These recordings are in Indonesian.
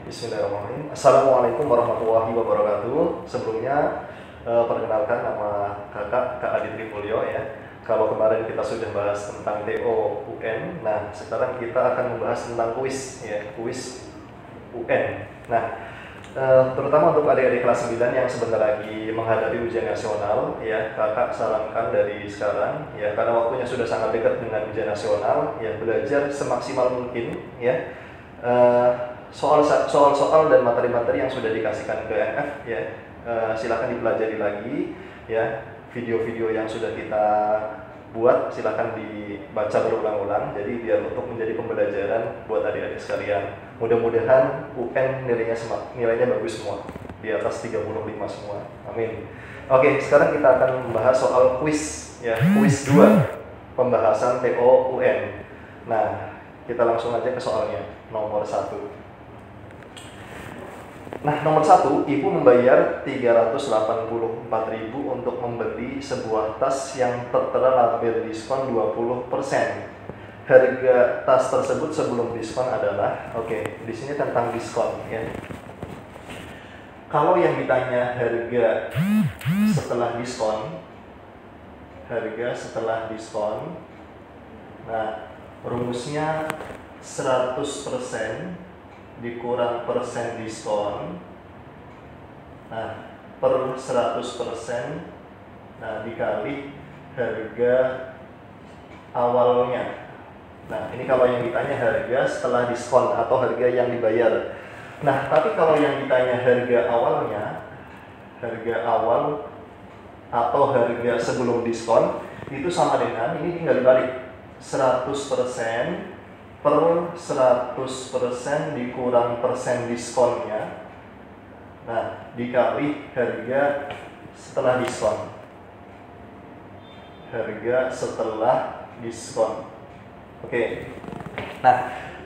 Bismillahirrahmanirrahim. Assalamualaikum warahmatullahi wabarakatuh. Sebelumnya perkenalkan nama kakak Kak Aditri Mulyo ya. Kalau kemarin kita sudah bahas tentang TO UN, nah sekarang kita akan membahas tentang kuis ya, kuis UN. Nah, terutama untuk adik-adik kelas 9 yang sebentar lagi menghadapi ujian nasional ya, kakak sarankan dari sekarang ya, karena waktunya sudah sangat dekat dengan ujian nasional ya, belajar semaksimal mungkin ya. Soal-soal dan materi-materi yang sudah dikasihkan ke NF ya, silakan dipelajari lagi ya. Video-video yang sudah kita buat silakan dibaca berulang-ulang, jadi biar untuk menjadi pembelajaran buat adik-adik sekalian. Mudah-mudahan UN nilainya bagus semua, di atas 35 semua, amin. Oke, sekarang kita akan membahas soal kuis ya, kuis 2 pembahasan TO UN. Nah, kita langsung aja ke soalnya, nomor 1. Nah, nomor 1, ibu membayar 384.000 untuk membeli sebuah tas yang tertera label diskon 20%. Harga tas tersebut sebelum diskon adalah, di sini tentang diskon ya. Kalau yang ditanya harga setelah diskon, nah rumusnya 100% dikurang persen diskon, nah per 100%, nah dikali harga awalnya. Nah ini kalau yang ditanya harga setelah diskon atau harga yang dibayar. Nah tapi kalau yang ditanya harga awalnya, harga awal atau harga sebelum diskon, itu sama dengan ini tinggal dibalik, 100% per 100% dikurang persen diskonnya, nah dikali harga setelah diskon, Nah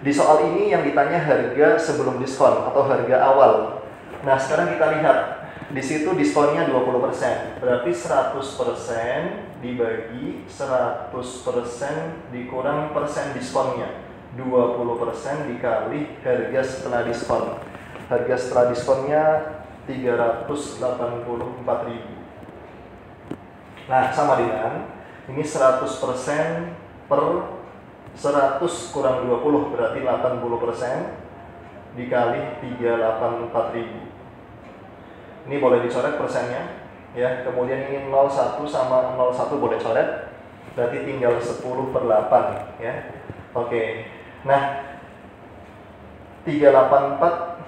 di soal ini yang ditanya harga sebelum diskon atau harga awal. Nah sekarang kita lihat di situ diskonnya 20%, berarti 100% dibagi 100% dikurang persen diskonnya, 20% dikali harga setelah diskon. Harga setelah diskonnya 384.000. Nah, sama dengan ini 100% per 100 kurang 20 berarti 80% dikali 384.000. Ini boleh dicoret persennya ya. Kemudian ini 01 sama 01 boleh coret, berarti tinggal 10/8 ya. Nah 384,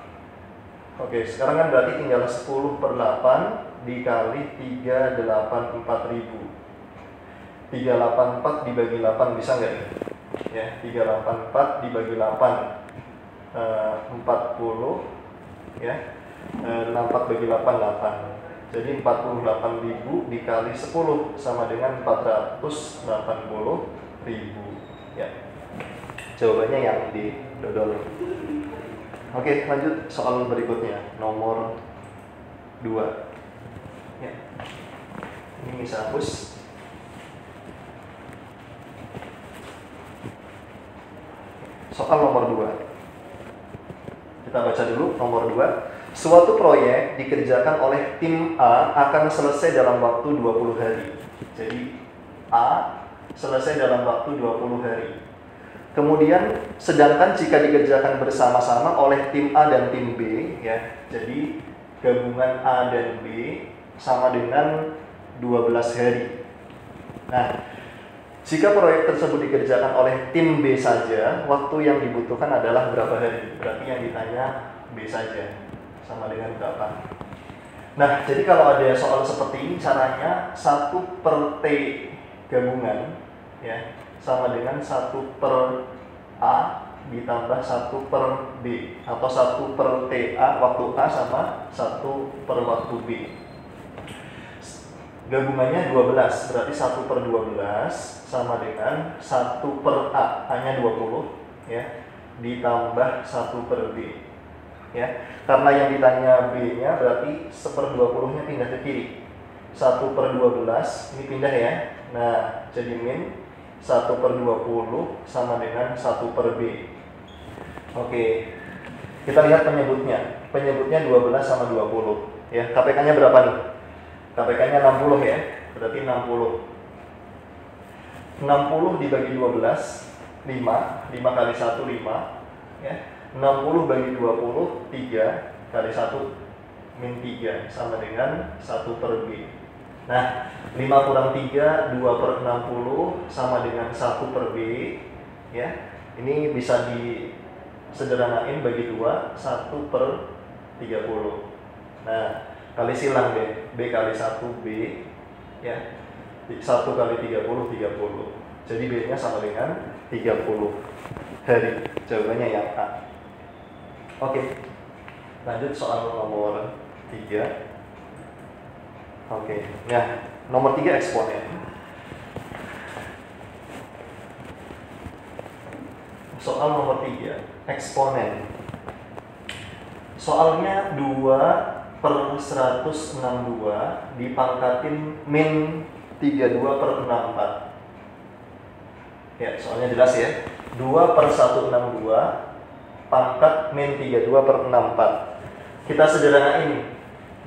sekarang kan berarti tinggal 10/8 dikali 384.000. 384 dibagi 8 bisa nggak ini? Ya, 384 dibagi 8 40 ya. 64 bagi 8 8. Jadi 48.000 dikali 10 sama dengan 480.000 ya. Jawabannya yang didodol. Oke, lanjut soal berikutnya, nomor 2 ya. Ini bisa hapus. Soal nomor 2, kita baca dulu nomor 2. Suatu proyek dikerjakan oleh tim A akan selesai dalam waktu 20 hari. Jadi A selesai dalam waktu 20 hari. Kemudian sedangkan jika dikerjakan bersama-sama oleh tim A dan tim B ya, jadi gabungan A dan B sama dengan 12 hari. Nah, jika proyek tersebut dikerjakan oleh tim B saja, waktu yang dibutuhkan adalah berapa hari? Berarti yang ditanya B saja, sama dengan berapa? Nah, jadi kalau ada soal seperti ini, caranya 1/T gabungan ya, sama dengan 1/A ditambah 1/B, atau 1/TA waktu A sama 1/waktu B. Gabungannya 12, berarti 1/12 sama dengan 1/A, A-nya 20 ya, ditambah 1/B ya. Karena yang ditanya B-nya berarti 1/20-nya pindah ke kiri. 1/12 ini pindah ya. Nah, jadi min 1/20 sama dengan 1/B. Kita lihat penyebutnya. Penyebutnya 12 sama 20. Ya, KPK-nya berapa nih? KPK-nya 60 ya. Berarti 60. 60 dibagi 12, 5. 5 kali 1, 5. Ya. 60 bagi 20, 3 kali 1 min 3 sama dengan 1 per B. Nah, 5 kurang 3, 2 per 60 sama dengan 1 per B. Ya, ini bisa disederhanain bagi 2, 1 per 30. Nah, kali silang deh, B kali 1 B. Ya, 1 kali 30, 30. Jadi B-nya sama dengan 30 hari. Jawabannya yang A. Oke, lanjut soal nomor 3. Oke, nah nomor 3 eksponen. Soal nomor 3, eksponen. Soalnya 2 per 162 dipangkatin min 32 per 64. Ya, soalnya jelas ya. 2 per 162 pangkat min 32 per 64. Kita sederhanain.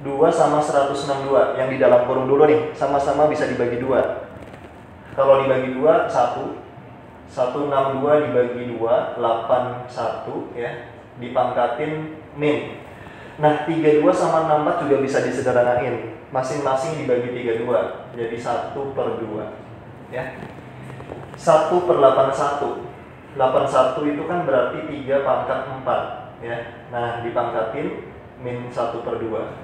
2 sama 162 yang di dalam kurung dulu nih, sama-sama bisa dibagi 2. Kalau dibagi 2, 1. 162 dibagi 2, 81 ya. Dipangkatin min. Nah, 32 sama 64 juga bisa disederhanain. Masing-masing dibagi 32. Jadi 1 per 2 ya. 1 per 81. 81 itu kan berarti 3 pangkat 4 ya. Nah, dipangkatin min 1 per 2.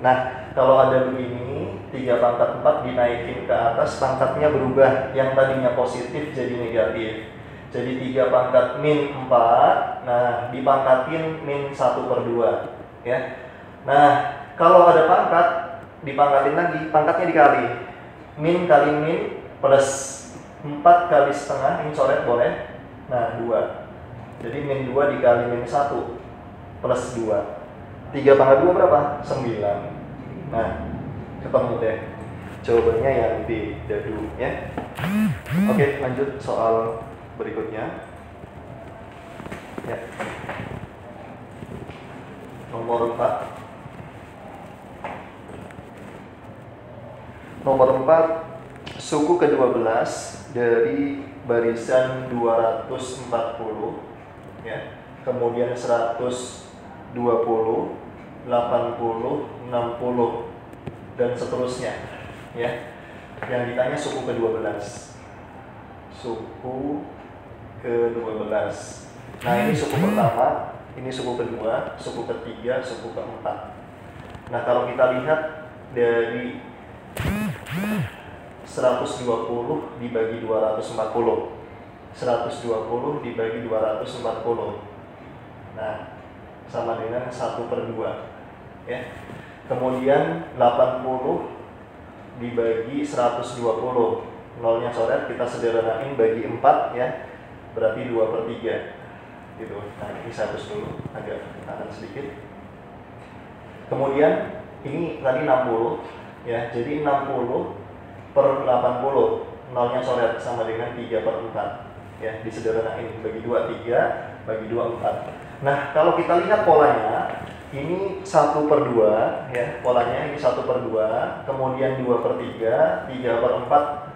Nah, kalau ada begini, 3 pangkat 4 dinaikin ke atas, pangkatnya berubah. Yang tadinya positif jadi negatif. Jadi 3 pangkat min 4, nah dipangkatin min 1 per 2 ya. Nah, kalau ada pangkat, dipangkatin lagi, pangkatnya dikali. Min kali min plus 4 kali setengah, ini coret boleh. Nah, 2. Jadi min 2 dikali min 1 plus 2. 3 pangkat 2 berapa? 9. Nah, ketemu deh. Jawabannya yang B, dadu ya. Oke, lanjut soal berikutnya. Ya. Nomor 4. Nomor 4, suku ke-12 dari barisan 240 ya. Kemudian 120, 80, 60 dan seterusnya ya. Yang ditanya suku ke-12. Suku ke-12. Nah, ini suku pertama, ini suku kedua, suku ketiga, suku keempat. Nah, kalau kita lihat dari 120 dibagi 240. 120 dibagi 240. Nah, sama dengan 1 per 2 ya. Kemudian 80 dibagi 120, nolnya coret, kita sederhanain bagi 4 ya, berarti 2 per 3 gitu. Nah, ini saya hapus dulu, agak akan sedikit. Kemudian ini tadi 60 ya, jadi 60 per 80, nolnya coret, sama dengan 3 per 4 ya, disederhanain bagi 2 3, bagi 2 4. Nah, kalau kita lihat polanya, ini 1 per 2 ya, polanya ini 1 per 2, kemudian 2 per 3, 3 per 4,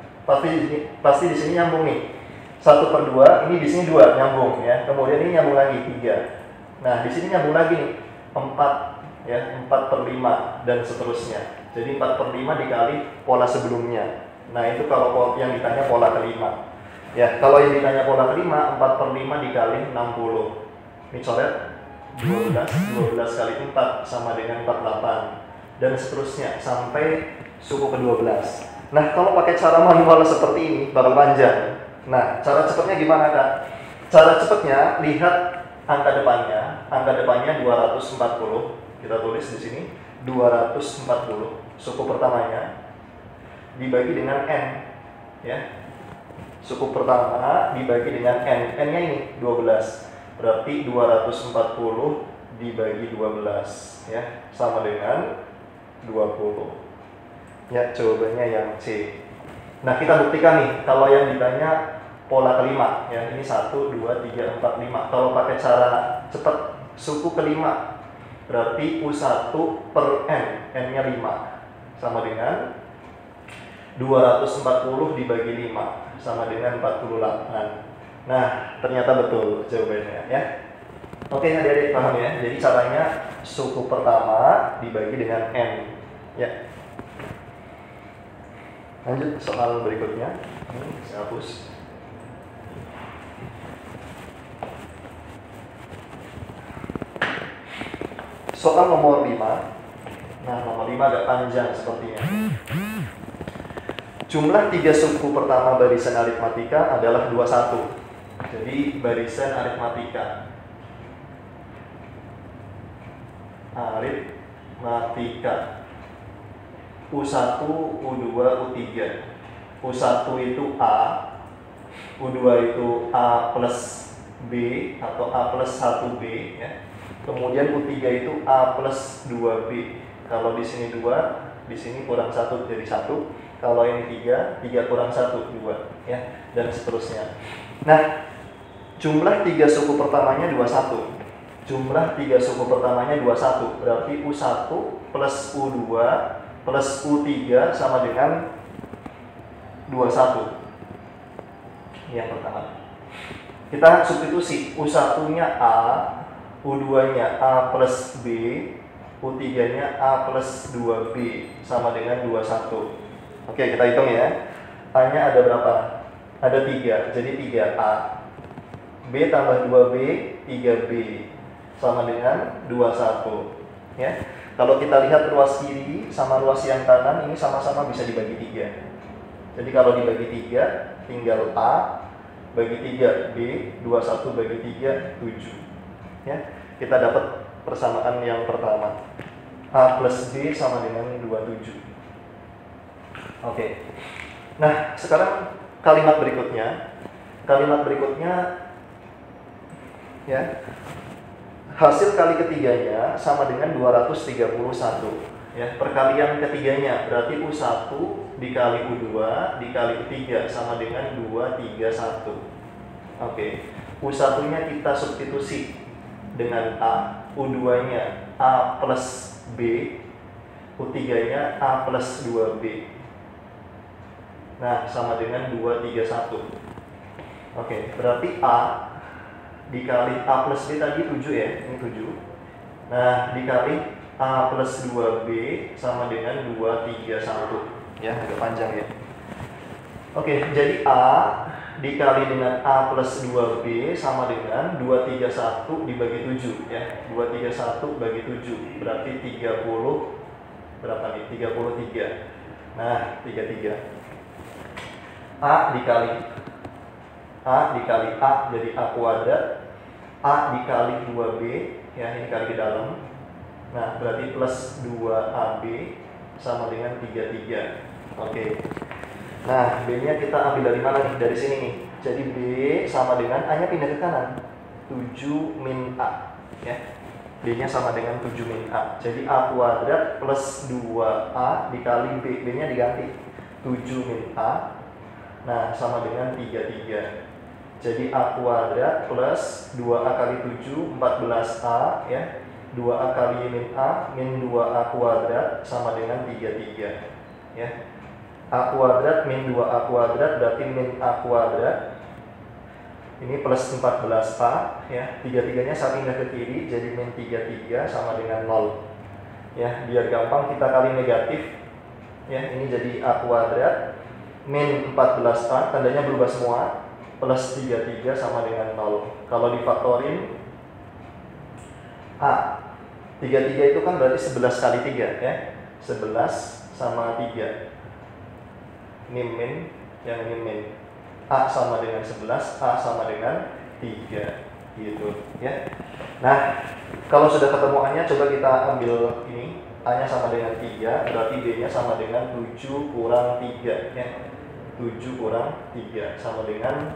pasti di sini nyambung nih. 1 per 2, ini di sini 2 nyambung ya, kemudian ini nyambung lagi 3. Nah, di sini nyambung lagi nih 4 ya, 4 per 5 dan seterusnya. Jadi 4 per 5 dikali pola sebelumnya. Nah, itu kalau yang ditanya pola kelima. Ya, kalau yang ditanya pola kelima, 4 per 5 dikali 60. Ini coret 12 kali 4 sama dengan 48 dan seterusnya sampai suku ke-12. Nah, kalau pakai cara manual seperti ini bakal panjang. Nah, cara cepatnya gimana, Kak? Cara cepatnya, lihat angka depannya. Angka depannya 240. Kita tulis di sini 240. Suku pertamanya dibagi dengan N ya. Suku pertama dibagi dengan N. N-nya ini 12. Berarti 240 dibagi 12 ya, sama dengan 20. Ya, jawabannya yang C. Nah, kita buktikan nih kalau yang ditanya pola kelima ya. Ini 1 2 3 4 5. Kalau pakai cara cepat Suku kelima, berarti U1 per N, N-nya 5, sama dengan 240 dibagi 5, sama dengan 48. Nah, ternyata betul jawabannya ya. Oke, adik-adik paham ya? Jadi caranya suku pertama dibagi dengan N ya. Lanjut soal berikutnya. Ini saya hapus. Soal nomor 5. Nah, nomor 5 agak panjang sepertinya. Jumlah 3 suku pertama barisan aritmatika adalah 21. Jadi barisan aritmatika U1, U2, U3. U1 itu A, U2 itu A plus B atau A plus 1B ya. Kemudian U3 itu A plus 2B. Kalau di sini 2, di sini kurang 1 jadi 1. Kalau ini 3, 3 kurang 1, 2 ya, dan seterusnya. Nah, jumlah 3 suku pertamanya 21. Jumlah 3 suku pertamanya 21. Berarti U1 plus U2 plus U3 sama dengan 21. Yang pertama. Kita substitusi. U1-nya A, U2-nya A plus B, U3-nya A plus 2B sama dengan 21. Oke, kita hitung ya. A-nya ada berapa? Ada 3, jadi 3A. B tambah 2B, 3B sama dengan 21 ya. Kalau kita lihat ruas kiri sama ruas yang kanan ini sama-sama bisa dibagi 3. Jadi kalau dibagi 3 tinggal A bagi 3 B, 21 bagi 3 7 ya. Kita dapat persamaan yang pertama, A plus B sama dengan 27. Oke. Nah, sekarang kalimat berikutnya. Kalimat berikutnya ya. Hasil kali ketiganya sama dengan 231 ya. Perkalian ketiganya berarti U1 dikali U2 dikali U3 sama dengan 231. Oke. U1-nya kita substitusi dengan A, U2-nya A plus B, U3-nya A plus 2B. Nah, sama dengan 231. Oke, berarti A dikali A plus B tadi 7 ya, ini 7. Nah, dikali A plus 2B sama dengan 231. Ya, agak panjang ya. Oke, jadi A dikali dengan A plus 2B sama dengan 231 dibagi 7 ya. 231 bagi 7 berarti 30 berapa nih? 33. Nah, 33. A dikali A jadi A kuadrat, A dikali 2B ya, ini kali ke dalam. Nah, berarti plus 2AB sama dengan 33. Oke. Nah, B-nya kita ambil dari mana nih? Dari sini nih. Jadi B sama dengan A-nya pindah ke kanan. 7 min A ya. B-nya sama dengan 7 min A. Jadi A kuadrat plus 2A dikali B. B-nya diganti. 7 min A. Nah, sama dengan 33. Jadi A kuadrat plus 2A kali 7, 14A ya. 2A kali min A, min 2A kuadrat sama dengan 33 ya. A kuadrat min 2A kuadrat berarti min A kuadrat. Ini plus 14A ya. 33-nya saya pindah ke kiri jadi min 33 sama dengan 0 ya. Biar gampang kita kali negatif ya. Ini jadi A kuadrat min 14A, tandanya berubah semua, plus 33 sama dengan 0. Kalau difaktorin A 33 itu kan berarti 11 kali 3 ya. 11 sama 3. Ini min, yang ini min. A sama dengan 11, A sama dengan 3 gitu ya. Nah, kalau sudah ketemu A-nya coba kita ambil ini. A-nya sama dengan 3, berarti B-nya sama dengan 7 kurang 3 ya. 7 kurang 3 sama dengan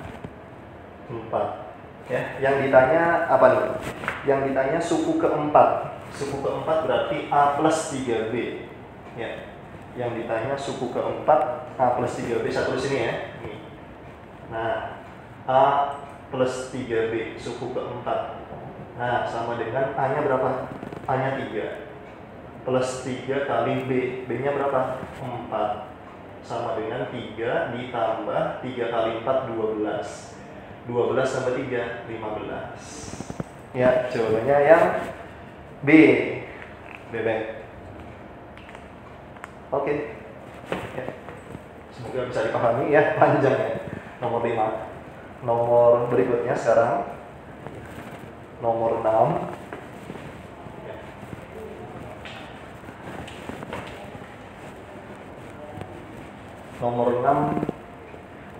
4 ya. Yang ditanya apa nih? Yang ditanya suku keempat. Suku keempat berarti A plus 3B ya. Yang ditanya suku keempat A plus 3B. Saya tulis ini ya. Nah, A plus 3B suku keempat. Nah, sama dengan A-nya berapa? A-nya 3. Plus 3 kali B. B-nya berapa? 4. Sama dengan 3 ditambah 3 kali 4, 12. 12 tambah 3, 15. Ya, jawabannya yang B. Bebek. Oke. Ya. Semoga bisa dipahami ya, panjang ya. Nomor 5. Nomor berikutnya sekarang nomor 6. Ya. Nomor 6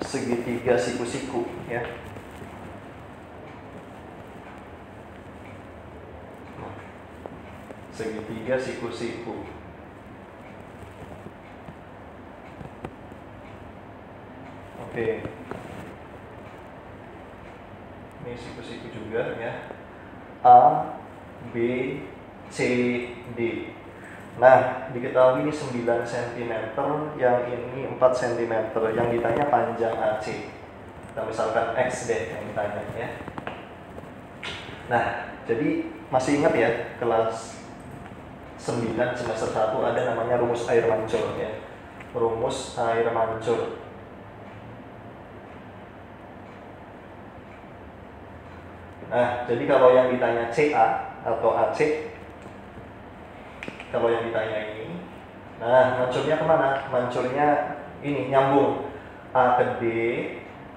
segitiga siku-siku ya. Segitiga siku-siku. Oke. Ini siku-siku juga ya. A, B, C, D. Nah, diketahui ini 9 cm, yang ini 4 cm. Yang ditanya panjang AC. Kita misalkan X deh yang ditanya ya. Nah, jadi masih ingat ya, kelas 9 semester 1 ada namanya rumus air mancur ya. Rumus air mancur. Nah, jadi kalau yang ditanya CA atau AC, kalau yang ditanya ini, nah mancurnya kemana? Mancurnya ini nyambung A ke D,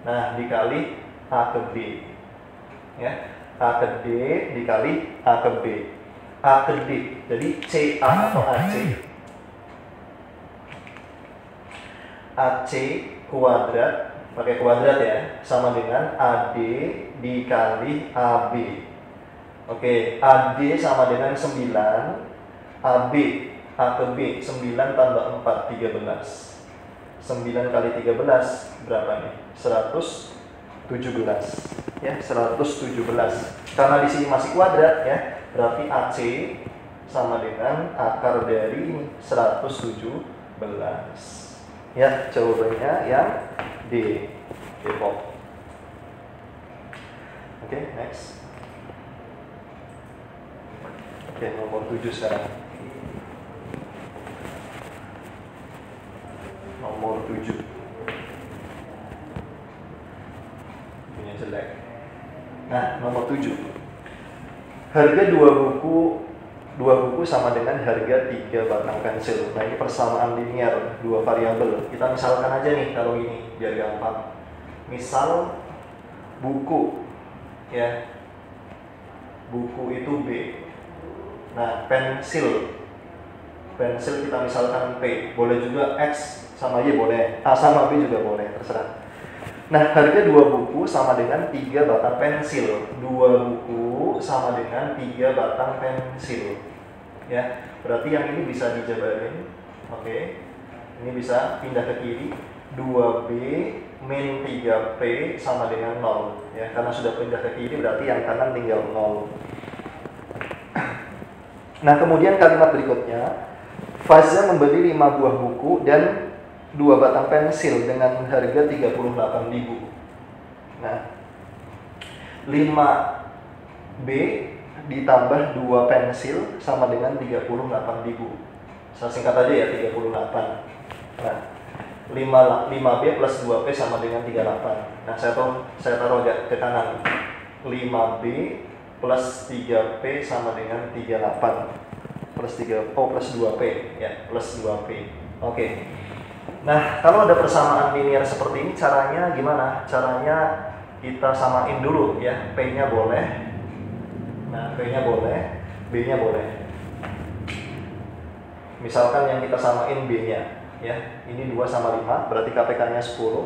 nah dikali A ke B, ya A ke D dikali A ke B, A ke D, jadi CA atau AC kuadrat, pakai kuadrat ya, sama dengan AD dikali AB. Oke, AD sama dengan 9, AB A ke B 9 tambah 4 13. 9 kali 13 berapa nih? 117 ya, 117. Karena di sini masih kuadrat ya, berarti AC sama dengan akar dari ini 117. Ya, jawabannya yang D. Depok. Oke, next. Oke, nomor 7 sekarang. Nomor 7. Punya jelek. Nah, nomor 7. Harga dua buku sama dengan harga 3 batang pensil. Nah, ini persamaan linear, 2 variabel. Kita misalkan aja nih kalau ini biar gampang. Misal buku ya. Buku itu B. Nah, pensil kita misalkan P. Boleh juga X sama Y boleh. A sama B juga boleh, terserah. Nah, harga 2 buku sama dengan 3 batang pensil. 2 buku sama dengan 3 batang pensil. Ya, berarti yang ini bisa dijabarin. Oke. Ini bisa pindah ke kiri. 2B min 3P sama dengan 0. Ya, karena sudah pindah ke kiri berarti yang kanan tinggal 0. Nah, kemudian kalimat berikutnya, Faza membeli 5 buah buku dan 2 batang pensil dengan harga 38.000. Nah, 5B ditambah 2 pensil sama dengan 38.000. Saya singkat aja ya, 38. Nah, 5B plus 2P sama dengan 38. Nah, saya taruh agak ke kanan. 5B plus 3P sama dengan 38. Plus 2P ya, plus 2P. Oke. Nah, kalau ada persamaan linear seperti ini, caranya gimana? Caranya kita samain dulu ya. P-nya boleh. Nah, P-nya boleh, B-nya boleh. Misalkan yang kita samain B-nya ya. Ini 2 sama 5, berarti KPK-nya 10.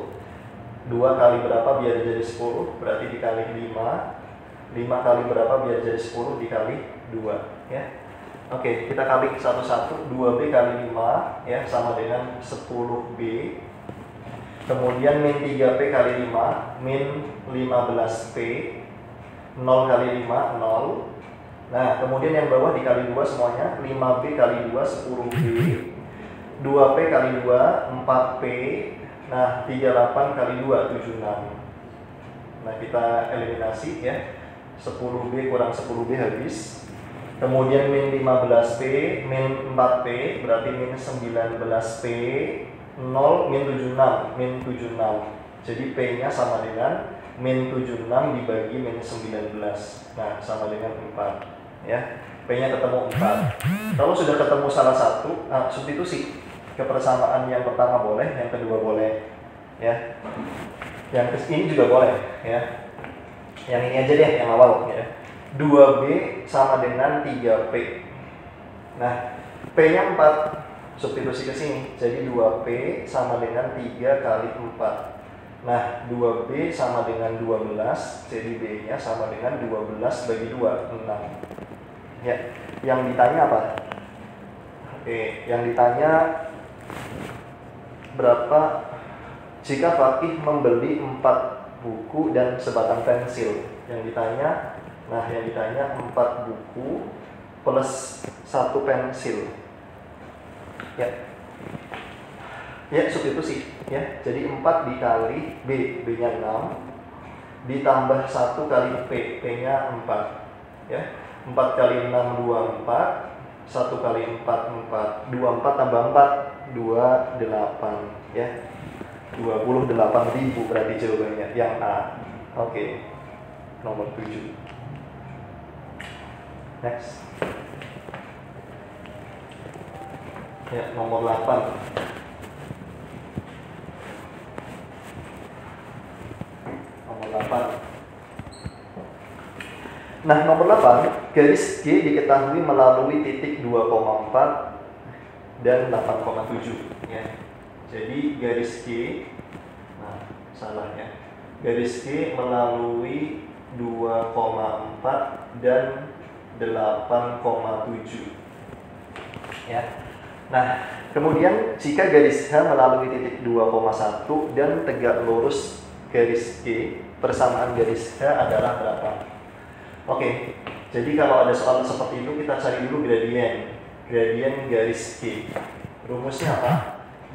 2 kali berapa biar jadi 10? Berarti dikali 5. 5 kali berapa biar jadi 10? Dikali 2 ya. Oke, kita kali satu-satu. 2B kali 5 ya sama dengan 10B. Kemudian min 3P kali 5 min 15P. 0 kali 5 0. Nah, kemudian yang bawah dikali 2 semuanya. 5B kali 2 10B. 2P kali 2 4P. Nah, 38 kali 2 76. Nah, kita eliminasi ya. 10B kurang 10B habis. Kemudian min 15P, min 4P, berarti min 19P, 0, min 76. Jadi P-nya sama dengan min 76 dibagi min 19. Nah, sama dengan 4. Ya, P-nya ketemu 4. Kalau sudah ketemu salah satu, substitusi. Kepersamaan yang pertama boleh, yang kedua boleh. Ya. Yang ini juga boleh, ya. Yang ini aja deh, yang awal, ya. 2B sama dengan 3P. Nah, P-nya 4, substitusi ke sini. Jadi 2P sama dengan 3 kali 4. Nah, 2B sama dengan 12, jadi B-nya sama dengan 12 bagi 2, 6. Ya, yang ditanya apa? Oke, yang ditanya berapa jika Fakih membeli 4 buku dan sebatang pensil. Yang ditanya 4 buku plus 1 pensil. Ya, substitusi. Ya, jadi 4 dikali B, B-nya 6, ditambah 1 kali P, P-nya 4. Ya, 4 kali 6, 24, 1 kali 4, 4, 24 tambah 4, 28. Ya, 28.000 berarti jawabannya, yang A. Oke, nomor 7. Next. Ya, nomor 8. Nah, nomor 8, garis G diketahui melalui titik 2,4 dan 8,7. Ya. Jadi garis G, salah ya. Garis G melalui 2,4 dan 8,7. Ya. Nah, kemudian jika garis H melalui titik 2,1 dan tegak lurus garis G, persamaan garis H adalah berapa? Oke, jadi kalau ada soal seperti itu kita cari dulu gradien garis G. Rumusnya apa?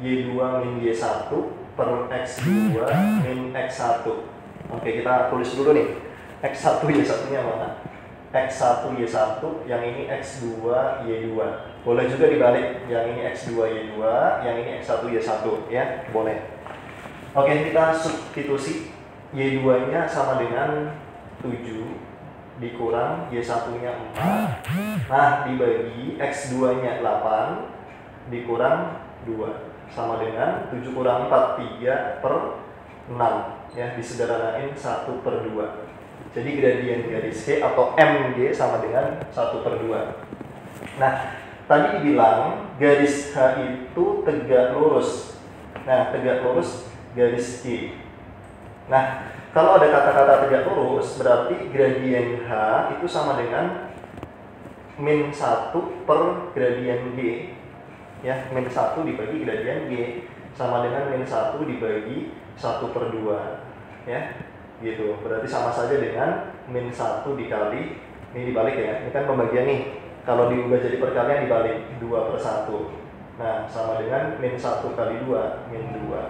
Y2 min Y1 per X2 min X1. Oke, kita tulis dulu nih. X1 Y1-nya mana? X1 Y1, yang ini X2 Y2. Boleh juga dibalik, yang ini X2 Y2, yang ini X1 Y1, ya, boleh. Oke, kita substitusi. Y2-nya sama dengan 7 dikurang Y1-nya 4. Nah, dibagi X2-nya 8 dikurang 2 sama dengan 7 kurang 4, 3 per 6. Ya, disederhanain 1 per 2. Jadi gradien garis G atau MG sama dengan 1 per 2. Nah, tadi dibilang garis H itu tegak lurus. Nah, tegak lurus garis G. Nah, kalau ada kata-kata tegak lurus, berarti gradien H itu sama dengan min 1 per gradien G. Ya, min 1 dibagi gradien G sama dengan min 1 dibagi 1 per 2. Ya, gitu. Berarti sama saja dengan min 1 dikali, ini dibalik ya, ini kan pembagian nih. Kalau diubah jadi perkalian dibalik, 2 per 1. Nah, sama dengan min 1 kali 2, min 2.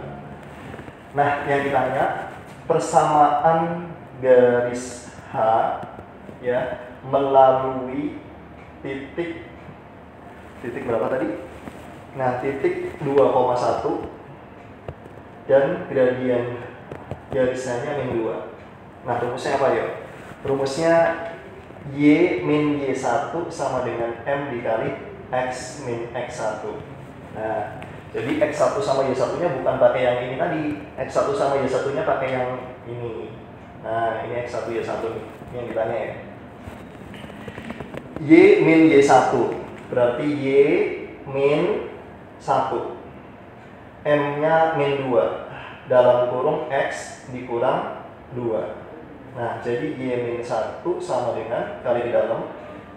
Nah, yang ditanya persamaan garis H ya melalui titik berapa tadi? Nah, titik 2,1 dan gradien garisnya min 2. Nah, rumusnya apa ya? Rumusnya Y min Y1 sama dengan M dikali X min X1. Nah, jadi X1 sama Y1-nya bukan pakai yang ini tadi. X1 sama Y1-nya pakai yang ini. Nah, ini X1 Y1 nih. Ini yang ditanya ya. Y min Y1 berarti Y min 1. M-nya min 2. Dalam kurung X dikurang 2. Nah, jadi Y min 1 sama dengan kali di dalam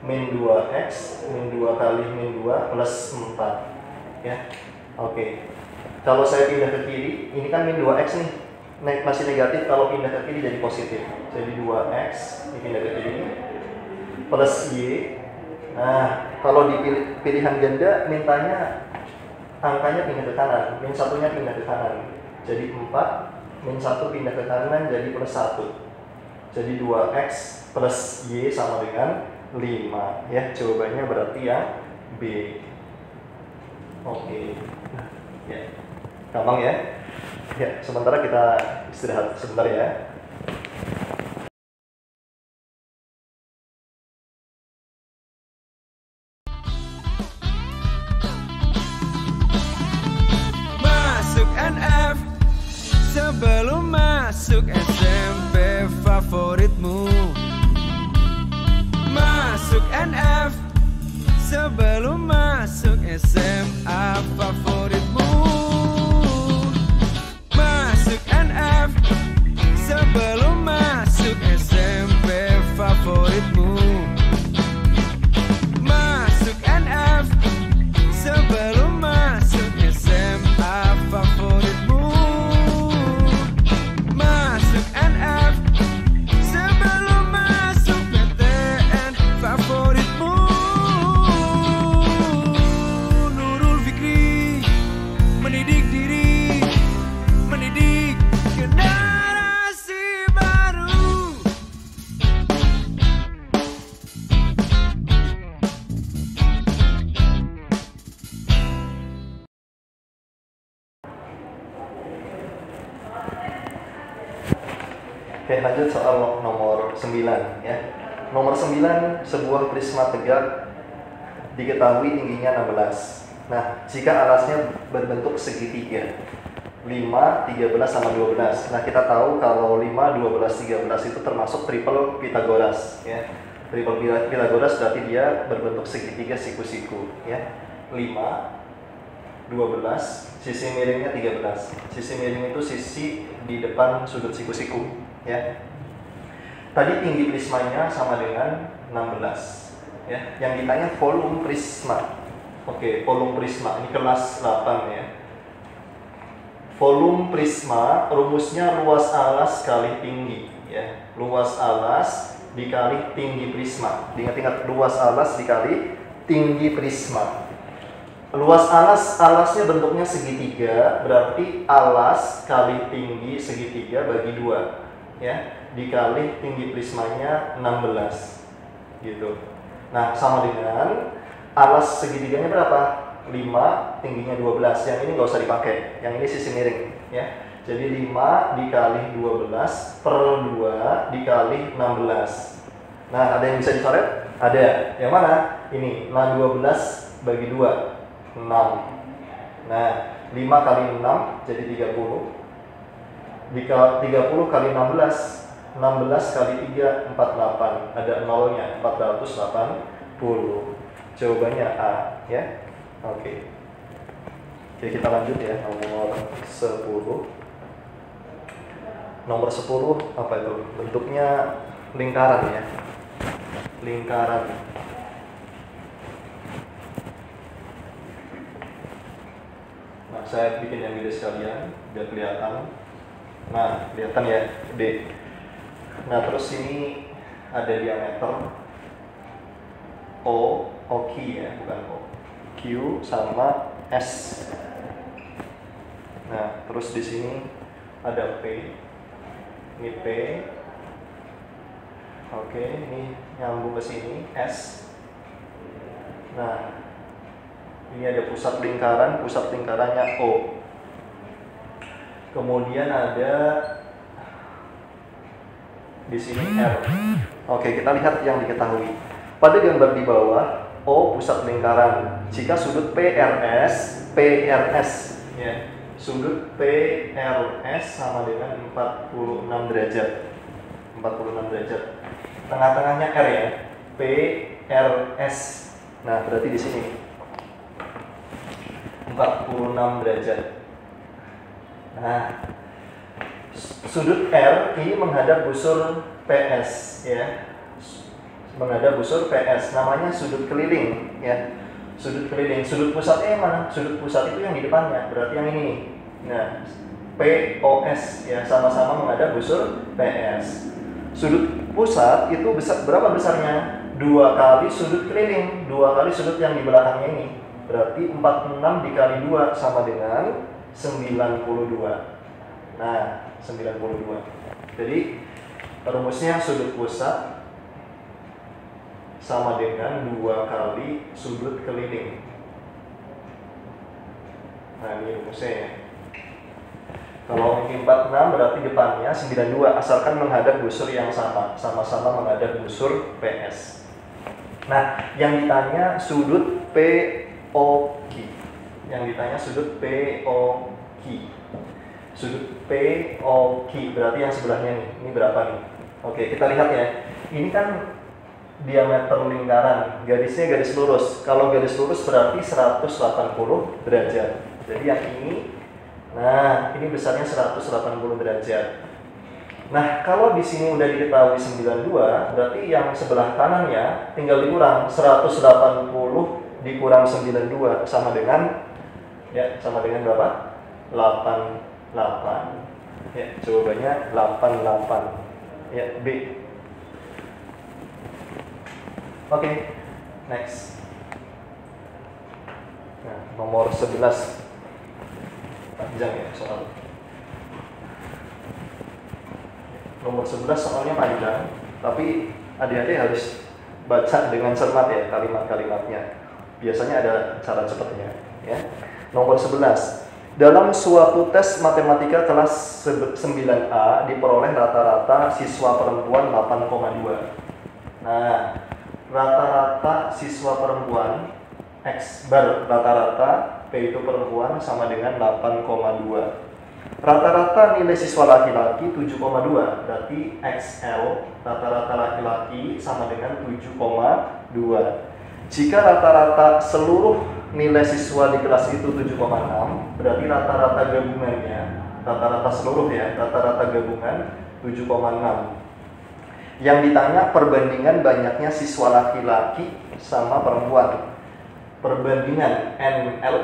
min 2X, min 2 kali min 2 plus 4. Ya. Oke. Kalau saya pindah ke kiri, ini kan min 2X nih. Masih negatif, kalau pindah ke kiri jadi positif. Jadi 2X, ini pindah ke kiri. Plus Y. Nah, kalau di pilihan ganda, mintanya angkanya pindah ke kanan. Min 1-nya pindah ke kanan. Jadi 4, min 1 pindah ke kanan jadi plus 1. Jadi 2x plus y sama dengan 5 ya. Jawabannya berarti yang B. Oke. Ya. Gampang ya. Ya, sementara kita istirahat sebentar ya. Masuk NF sebelum masuk SMP favoritmu. Masuk NF sebelum masuk SMA favoritmu. Masuk NF sebelum masuk SMP favoritmu. Masuk NF sebelum masuk SMA favoritmu. Masuk NF sebelum masuk PTN favoritmu. Nurul Fikri mendidik diri, mendidik generasi baru. Oke, lanjut soal nomor 9 ya. Nomor 9, sebuah prisma tegak diketahui tingginya 16. Nah, jika alasnya berbentuk segitiga 5, 13 sama 12. Nah, kita tahu kalau 5, 12, 13 itu termasuk triple Pythagoras ya. Triple Pythagoras berarti dia berbentuk segitiga siku-siku ya. 5, 12, sisi miringnya 13. Sisi miring itu sisi di depan sudut siku-siku ya. Tadi tinggi prismanya sama dengan 16 ya. Yang ditanya volume prisma. Oke, volume prisma ini kelas 8 ya. Volume prisma rumusnya luas alas kali tinggi ya. Luas alas dikali tinggi prisma. Ingat-ingat, luas alas dikali tinggi prisma. Luas alasnya bentuknya segitiga, berarti alas kali tinggi segitiga bagi 2 ya, dikali tinggi prismanya 16 gitu. Nah, sama dengan alas segitiganya berapa? 5, tingginya 12. Yang ini nggak usah dipakai, yang ini sisi miring ya. Jadi 5 dikali 12 per 2 dikali 16. Nah, ada yang bisa dicoret? Ada. Yang mana? Ini. Nah, 12 bagi 2 6. Nah, 5 kali 6 jadi 30. 30 kali 16, 16 kali 3 48. Ada nolnya, 480. Jawabannya A ya. Oke. Oke, kita lanjut ya. Nomor 10. Nomor 10 apa itu? Bentuknya lingkaran ya. Lingkaran. Nah, saya bikin yang gede sekalian biar kelihatan. Nah, kelihatan ya, D. Nah, terus ini ada diameter O, Q ya, bukan O. Q sama S. Nah, terus di sini ada P. Ini P. Oke, ini nyambung ke sini S. Nah, ini ada pusat lingkarannya O. Kemudian ada di sini R. Oke, kita lihat yang diketahui. Pada gambar di bawah, O pusat lingkaran. Jika sudut PRS ya. Sudut PRS sama dengan 46 derajat. 46 derajat. Tengah-tengahnya R ya. PRS. Nah, berarti di sini 46 derajat. Nah, sudut R ini menghadap busur PS ya. Menghadap busur PS, namanya sudut keliling ya. Sudut keliling, sudut pusatnya yang mana? Sudut pusat itu yang di depannya, berarti yang ini nih. Nah, POS ya, sama-sama menghadap busur PS. Sudut pusat itu besar, berapa besarnya? 2 kali sudut keliling, 2 kali sudut yang di belakangnya ini. Berarti 46 dikali 2 sama dengan 92. Nah, 92. Jadi Rumusnya sudut pusat sama dengan 2 kali sudut keliling. Nah, ini rumusnya ya. Kalau ini 46 berarti depannya 92, asalkan menghadap busur yang sama-sama menghadap busur PS. Nah, yang ditanya sudut POQ. Yang ditanya sudut POQ. Sudut POQ berarti yang sebelahnya nih. Ini berapa nih? Oke, kita lihat ya. Ini kan diameter lingkaran, garisnya garis lurus. Kalau garis lurus berarti 180 derajat. Jadi yang ini, nah ini besarnya 180 derajat. Nah, kalau di sini udah diketahui 92, berarti yang sebelah kanannya tinggal dikurang 180 dikurang 92 sama dengan berapa? 88. Ya, jawabannya 88. Ya, B. Oke, next. Nah, nomor 11. Panjang ya soal. Nomor 11 soalnya panjang, tapi adik-adik harus baca dengan cermat ya kalimat-kalimatnya. Biasanya ada cara cepatnya ya. Nomor 11. Dalam suatu tes matematika kelas 9A diperoleh rata-rata siswa perempuan 8,2. Nah, rata-rata siswa perempuan X bar rata-rata P itu perempuan sama dengan 8,2. Rata-rata nilai siswa laki-laki 7,2. Berarti XL rata-rata laki-laki sama dengan 7,2. Jika rata-rata seluruh nilai siswa di kelas itu 7,6, berarti rata-rata gabungannya, rata-rata seluruh ya, rata-rata gabungan 7,6. Yang ditanya perbandingan banyaknya siswa laki-laki sama perempuan. Perbandingan NL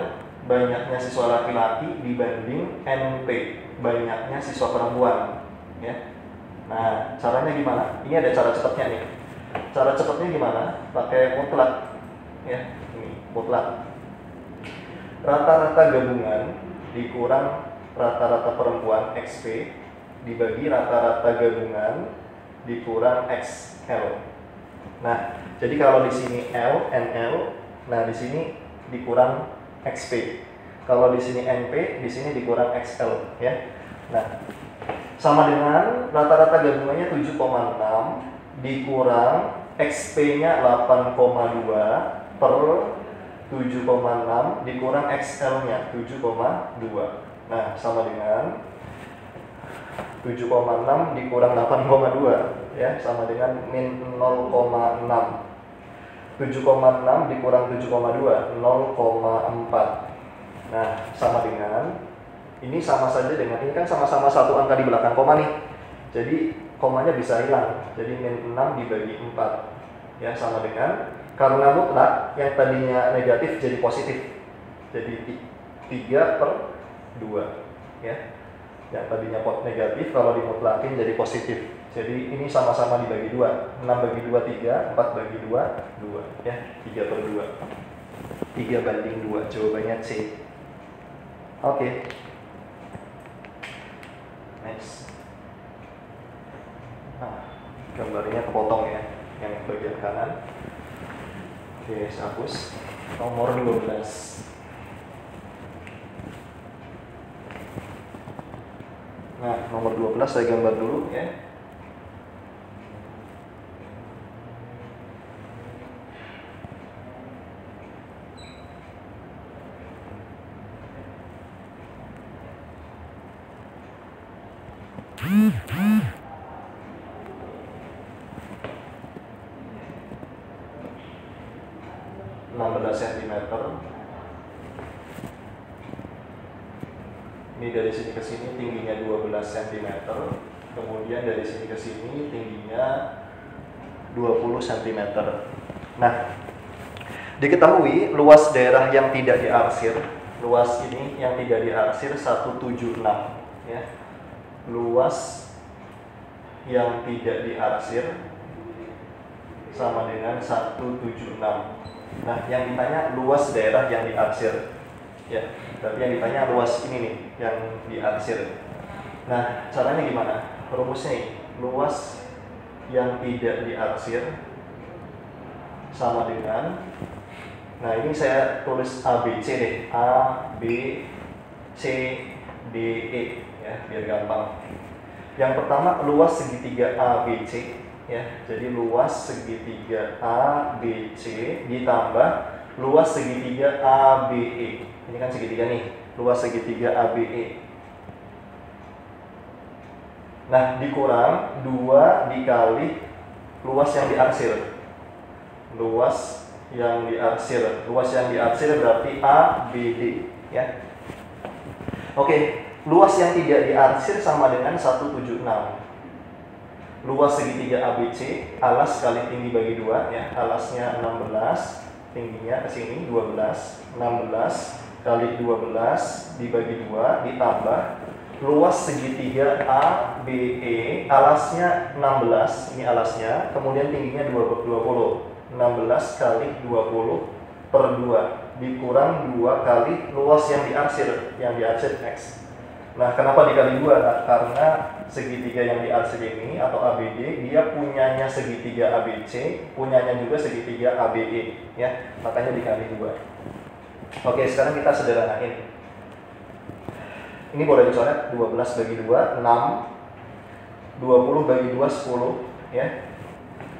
banyaknya siswa laki-laki dibanding NP banyaknya siswa perempuan. Ya. Nah, caranya gimana? Ini ada cara cepatnya nih. Cara cepatnya gimana? Pakai mutlak. Ya, ini mutlak. Rata-rata gabungan dikurang rata-rata perempuan XP dibagi rata-rata gabungan dikurang XL. Nah, jadi kalau di sini L, NL, nah di sini dikurang XP. Kalau di sini NP, di sini dikurang XL, ya. Nah, sama dengan rata-rata gabungannya 7,6 dikurang XP-nya 8,2 per 7,6 dikurang XL-nya 7,2. Nah, sama dengan 7,6 dikurang 8,2 ya, sama dengan min 0,6. 7,6 dikurang 7,2 0,4. Nah, sama dengan ini, sama saja dengan ini kan sama-sama satu angka di belakang koma nih. Jadi komanya bisa hilang. Jadi min 6 dibagi 4 ya, sama dengan karena mutlak yang tadinya negatif jadi positif. Jadi 3/2 ya. Yang tadinya negatif kalau dimutlakin jadi positif. Jadi ini sama-sama dibagi 2. 6 bagi 2 3, 4 bagi 2 2 ya, 3/2. 3/2. Jawabannya C. Oke. Next. Nah, gambarnya kepotong ya, yang bagian kanan. Oke, hapus. Nomor 12. Nah, nomor 12 saya gambar dulu ya. cm. Ini dari sini ke sini tingginya 12 cm. Kemudian dari sini ke sini tingginya 20 cm. Nah, diketahui luas daerah yang tidak diarsir, luas ini yang tidak diarsir 176 ya. Luas yang tidak diarsir sama dengan 176. Nah, yang ditanya luas daerah yang diarsir. Ya, berarti yang ditanya luas ini nih yang diarsir. Nah, caranya gimana? Rumusnya ini, luas yang tidak diarsir sama dengan, nah ini saya tulis ABC deh, A, B, C, D, E ya, biar gampang. Yang pertama luas segitiga ABC ya, jadi luas segitiga ABC ditambah luas segitiga ABE. Ini kan segitiga nih, luas segitiga ABE. Nah, dikurang 2 dikali luas yang diarsir. Luas yang diarsir. Luas yang diarsir berarti ABD ya. Oke, luas yang tidak diarsir sama dengan 176. Luas segitiga ABC, alas kali tinggi bagi 2 ya. Alasnya 16, tingginya ke sini 12. 16 kali 12 dibagi 2 ditambah luas segitiga ABE, alasnya 16, ini alasnya, kemudian tingginya 20. 16 kali 20 per 2 dikurang 2 kali luas yang diarsir X. Nah, kenapa dikali 2? Nah, karena segitiga yang diarsir ini atau ABD dia punyanya segitiga ABC, punyanya juga segitiga ABE ya. Makanya dikali 2. Oke, sekarang kita sederhanain. Ini boleh dicoret 12 bagi 2 6, 20 bagi 2 10 ya.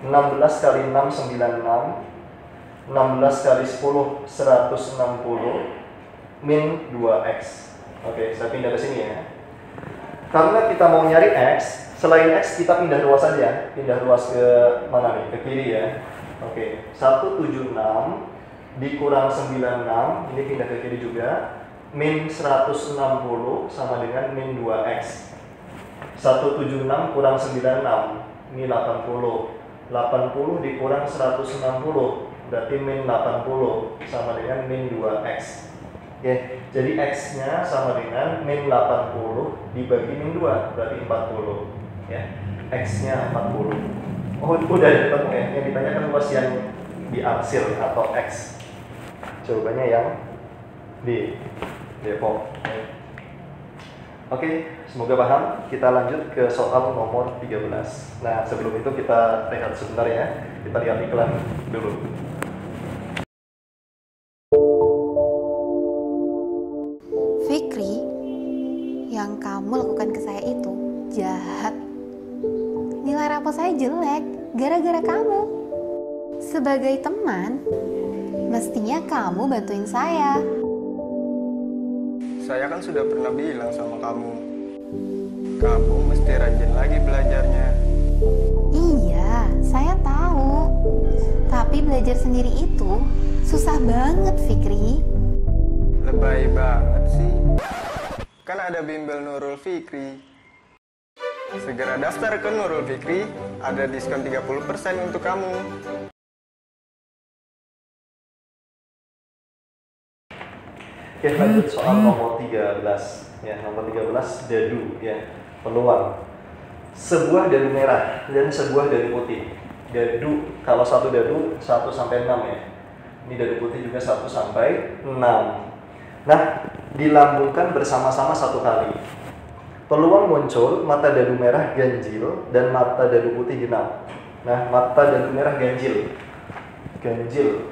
16 kali 6 96, 16 kali 10 160 min 2x. Oke, saya pindah ke sini ya. Karena kita mau nyari x, selain x kita pindah luas saja. Pindah luas ke mana nih? Ke kiri ya. Oke, 176 dikurang 96, ini pindah ke kiri juga. Min 160 sama dengan min 2x. 176 kurang 96, ini 80. 80 dikurang 160, berarti min 80 sama dengan min 2x. Oke, jadi x-nya sama dengan min 80 dibagi min 2, berarti 40 ya. X-nya 40. Oh, udah ketemu ya. Yang ditanyakan luas yang diarsir atau x. Jawabannya yang D, Depok. Oke, semoga paham. Kita lanjut ke soal nomor 13. Nah, sebelum itu kita rehat sebentar ya. Kita lihat iklan dulu. Fikri, yang kamu lakukan ke saya itu jahat. Nilai rapor saya jelek gara-gara kamu. Sebagai teman, mestinya kamu bantuin saya. Saya kan sudah pernah bilang sama kamu mesti rajin lagi belajarnya. Iya, saya tahu. Tapi belajar sendiri itu susah banget, Fikri. Lebay banget sih. Kan ada bimbel Nurul Fikri. Segera daftar ke Nurul Fikri, ada diskon 30% untuk kamu. Oke, lanjut soal nomor 13 ya. Nomor 13 dadu ya, peluang. Sebuah dadu merah dan sebuah dadu putih. Dadu, kalau satu dadu 1 sampai 6 ya. Ini dadu putih juga 1 sampai 6. Nah, dilambungkan bersama-sama 1 kali. Peluang muncul mata dadu merah ganjil dan mata dadu putih genap. Nah, mata dadu merah ganjil. Ganjil.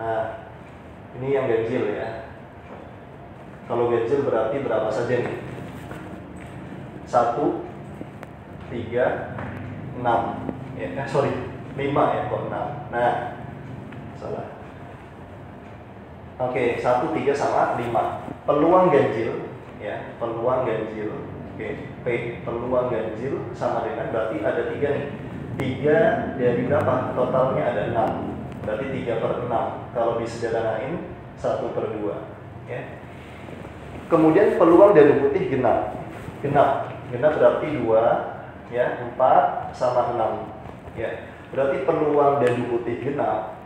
Nah, ini yang ganjil ya. Kalau ganjil berarti berapa saja nih? 1, 3, 6 ya, 5 ya, kok 6. Nah, salah. Oke, 1, 3 sama 5. Peluang ganjil ya, peluang ganjil. Oke, P, peluang ganjil sama dengan berarti ada 3 nih. 3 dari berapa? Totalnya ada 6. Berarti 3/6. Kalau disederhanain 1/2 ya. Kemudian peluang dadu putih genap. Genap berarti 2 ya, 4 sama 6 ya. Berarti peluang dadu putih genap,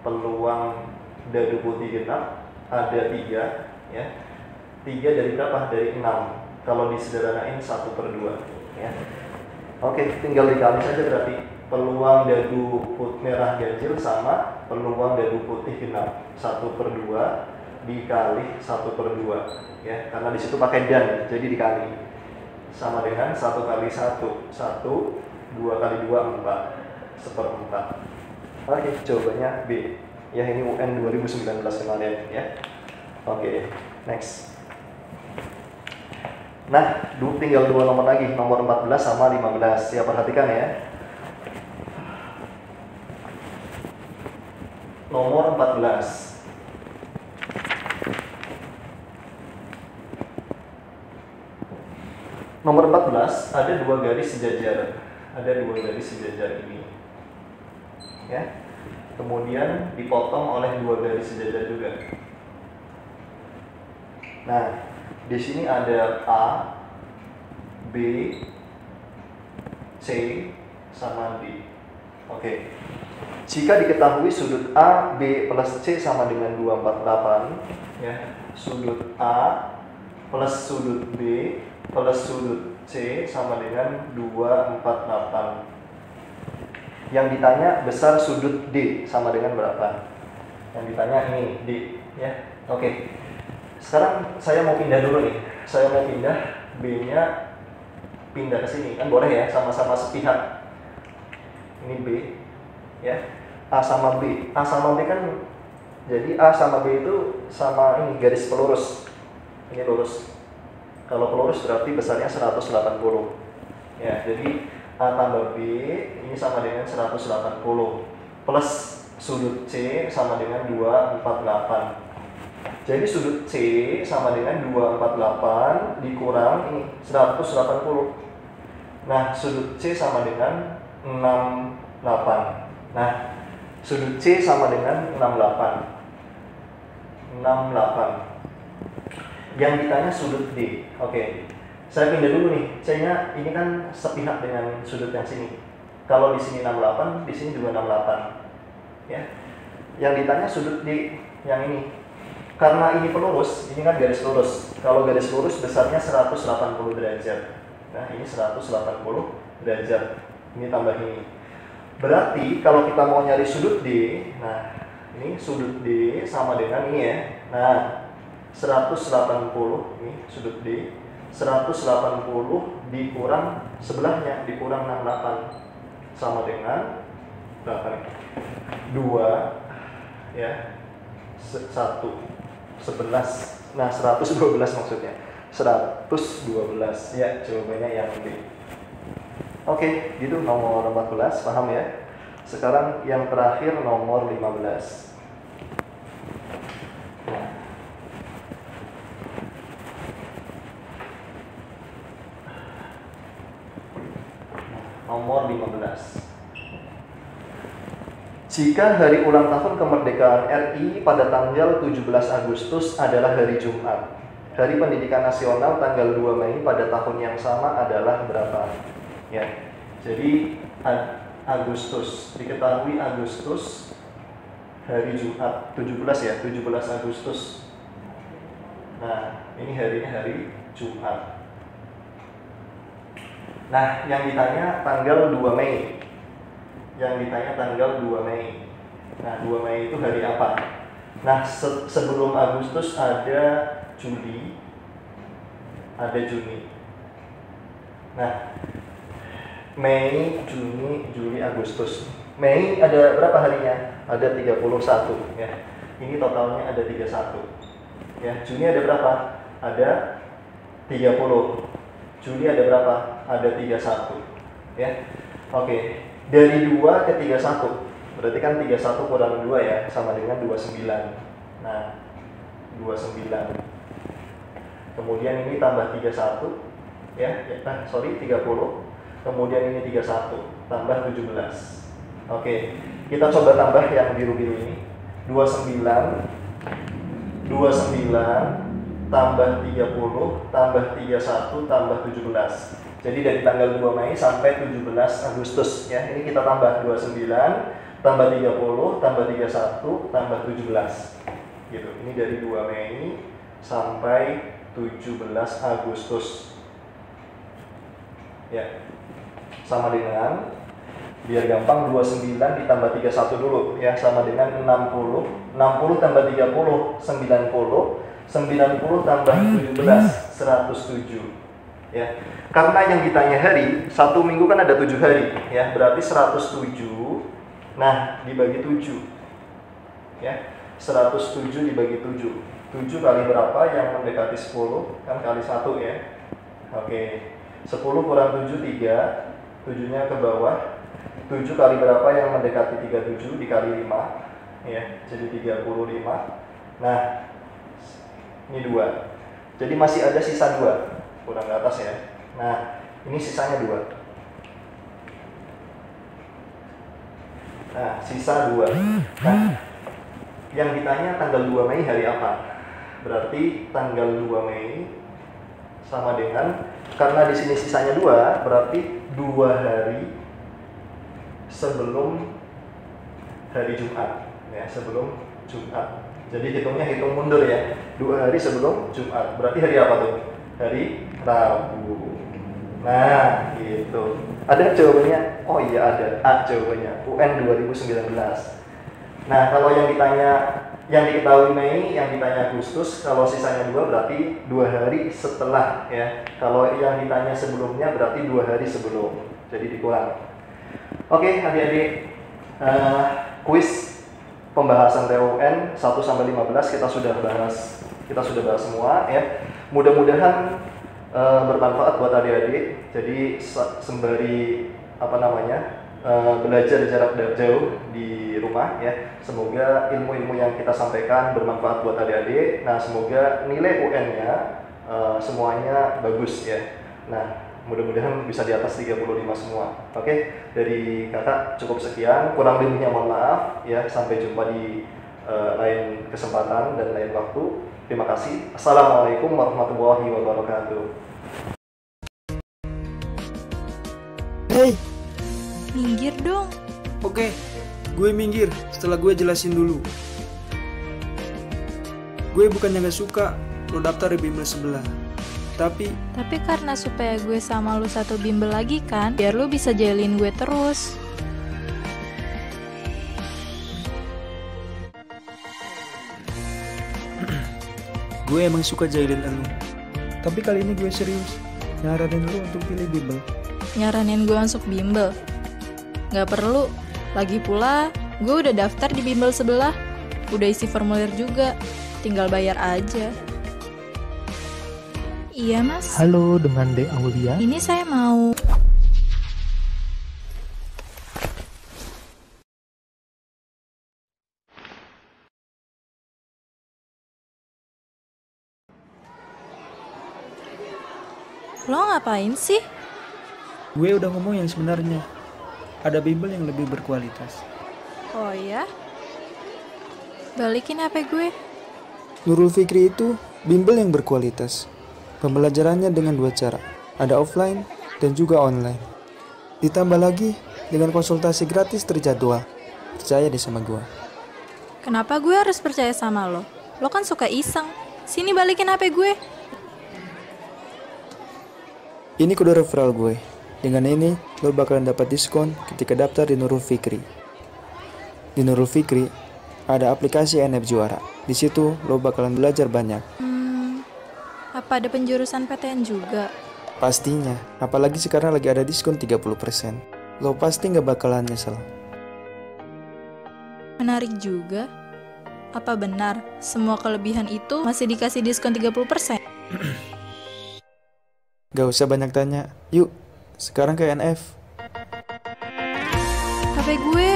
peluang dadu putih genap ada 3 ya. 3 dari berapa? Dari 6. Kalau disederhanain 1/2 ya. Oke, tinggal dikali saja berarti peluang dadu putih merah ganjil sama peluang dadu putih genap. 1/2 dikali 1/2 ya, karena di situ pakai dan jadi dikali sama dengan 1 kali 1 1 2 kali 2 4 1/4. Oke, jawabannya B. Ya, ini UN 2019 kemarin ya. Oke, next. Nah, tinggal 2 nomor lagi, nomor 14 sama 15. Ya, perhatikan ya. Nomor 14. Nomor 14 ada 2 garis sejajar. Ada 2 garis sejajar ini. Ya. Kemudian dipotong oleh 2 garis sejajar juga. Nah, di sini ada A, B, C, sama D. Oke. Jika diketahui sudut A, B plus C sama dengan 248, ya, sudut A plus sudut B plus sudut C sama dengan 248. Yang ditanya besar sudut D sama dengan berapa? Yang ditanya ini D, ya. Oke. Sekarang saya mau pindah dulu nih. Saya mau pindah B-nya pindah ke sini. Kan boleh ya, sama-sama sepihak. Ini B, ya. A sama B. A sama B kan, jadi A sama B itu sama ini garis pelurus. Ini lurus. Kalau pelurus berarti besarnya 180. Ya, jadi A tambah B ini sama dengan 180 plus sudut C sama dengan 248. Jadi sudut C sama dengan 248 dikurang ini 180. Nah, sudut C sama dengan 68. Nah, sudut C sama dengan 68. 68. Yang ditanya sudut D. Oke. Saya pindah dulu nih. C-nya ini kan sepihak dengan sudut yang sini. Kalau di sini 68, di sini juga 68. Ya. Yang ditanya sudut D yang ini. Karena ini pelurus, ini kan garis lurus. Kalau garis lurus besarnya 180 derajat. Nah, ini 180 derajat. Ini tambah ini. Berarti kalau kita mau nyari sudut D, nah, ini sudut D sama dengan ini ya. Nah, 180 ini sudut D. 180 dikurang sebelahnya, dikurang 68 sama dengan berapa nih? 2 ya, 1 11. Nah, 112 maksudnya. 112 ya, jawabannya yang B. Oke, gitu nomor 14, paham ya? Sekarang yang terakhir nomor 15. Nomor 15. Jika hari ulang tahun kemerdekaan RI pada tanggal 17 Agustus adalah hari Jumat, Hari Pendidikan Nasional tanggal 2 Mei pada tahun yang sama adalah berapa? Ya. Jadi Agustus, diketahui Agustus hari Jumat 17 ya, 17 Agustus. Nah, ini harinya hari Jumat. Nah, yang ditanya tanggal 2 Mei. Yang ditanya tanggal 2 Mei. Nah, 2 Mei itu hari apa? Nah, sebelum Agustus ada Juli, ada Juni. Nah, Mei, Juni, Juli, Agustus. Mei ada berapa harinya? Ada 31 ya. Ini totalnya ada 31. Ya, Juni ada berapa? Ada 30. Juli ada berapa? Ada 31. Ya. Oke. Dari 2 ke 31. Berarti kan 31 kurang 2 ya, sama dengan 29. Nah, 29. Kemudian ini tambah 31 ya. 30. Kemudian ini 31 tambah 17. Oke. Kita coba tambah yang biru-biru ini. 29 tambah 30 tambah 31 tambah 17. Jadi dari tanggal 2 Mei sampai 17 Agustus ya. Ini kita tambah 29 tambah 30 tambah 31 tambah 17. Gitu. Ini dari 2 Mei sampai 17 Agustus. Ya. Sama dengan, biar gampang, 29 ditambah 31 dulu ya, sama dengan 60. 60 tambah 30 90. 90 tambah 17 107. ya. Karena yang ditanya hari, 1 minggu kan ada 7 hari, ya. Berarti 107. Nah, dibagi 7. Ya. 107 dibagi 7. 7 kali berapa yang mendekati 10? Kan kali 1 ya. Oke. 10 kurang 7 3. 7-nya ke bawah. 7 kali berapa yang mendekati 37 dikali 5, ya. Jadi 35. Nah, ini 2. Jadi masih ada sisa 2. Kurang ke atas ya. Nah, ini sisanya 2. Nah, sisa 2. Nah, yang ditanya tanggal 2 Mei hari apa? Berarti tanggal 2 Mei sama dengan, karena di sini sisanya 2, berarti 2 hari sebelum hari Jumat, ya, sebelum Jumat. Jadi hitung mundur ya. 2 hari sebelum Jumat. Berarti hari apa tuh? Hari Rabu. Nah, gitu. Ada jawabannya? Oh iya ada. Jawabannya UN 2019. Nah, kalau yang ditanya, yang diketahui Mei, yang ditanya Agustus, kalau sisanya 2 berarti 2 hari setelah ya. Kalau yang ditanya sebelumnya berarti 2 hari sebelum. Jadi dikurang. Oke, adik-adik, kuis pembahasan TUN 1-15 kita sudah bahas semua ya. Mudah-mudahan bermanfaat buat adik-adik. Jadi sembari belajar jarak jauh di rumah ya. Semoga ilmu-ilmu yang kita sampaikan bermanfaat buat adik-adik. Nah, semoga nilai UN-nya semuanya bagus ya. Nah, mudah-mudahan bisa di atas 35 semua. Oke, dari kakak cukup sekian. Kurang lebihnya mohon maaf ya. Sampai jumpa di lain kesempatan dan lain waktu. Terima kasih. Assalamualaikum warahmatullahi wabarakatuh. Hei, minggir dong. oke, gue minggir setelah gue jelasin dulu. Gue bukannya gak suka lo daftar di bimbel sebelah. Tapi karena supaya gue sama lu satu bimbel lagi kan, biar lu bisa jailin gue terus. gue emang suka jailin elu. Tapi kali ini gue serius nyaranin lo untuk pilih bimbel. Nyaranin gue masuk bimbel? Gak perlu. Lagi pula, gue udah daftar di bimbel sebelah. Udah isi formulir juga. Tinggal bayar aja. Iya mas. Halo, dengan Dek Aulia. Ini saya mau. Lo ngapain sih? Gue udah ngomong yang sebenarnya. Ada bimbel yang lebih berkualitas. Oh ya? Balikin HP gue. Nurul Fikri itu bimbel yang berkualitas. Pembelajarannya dengan 2 cara. Ada offline dan juga online. Ditambah lagi dengan konsultasi gratis terjadwal. Percaya deh sama gue. Kenapa gue harus percaya sama lo? Lo kan suka iseng. Sini balikin HP gue. Ini kode referral gue. Dengan ini, lo bakalan dapat diskon ketika daftar di Nurul Fikri. Di Nurul Fikri, ada aplikasi NF Juara. Di situ, lo bakalan belajar banyak. Apa ada penjurusan PTN juga? Pastinya, apalagi sekarang lagi ada diskon 30%. Lo pasti gak bakalan nyesel. Menarik juga. Apa benar semua kelebihan itu masih dikasih diskon 30%? Gak usah banyak tanya. Yuk, sekarang ke NF. HP gue.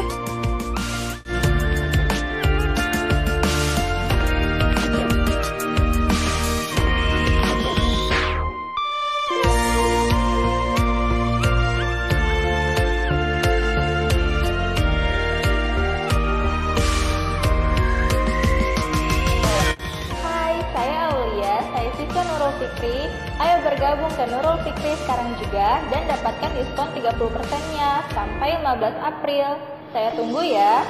Fikri, ayo bergabung ke Nurul Fikri sekarang juga dan dapatkan diskon 30%-nya sampai 15 April. Saya tunggu ya.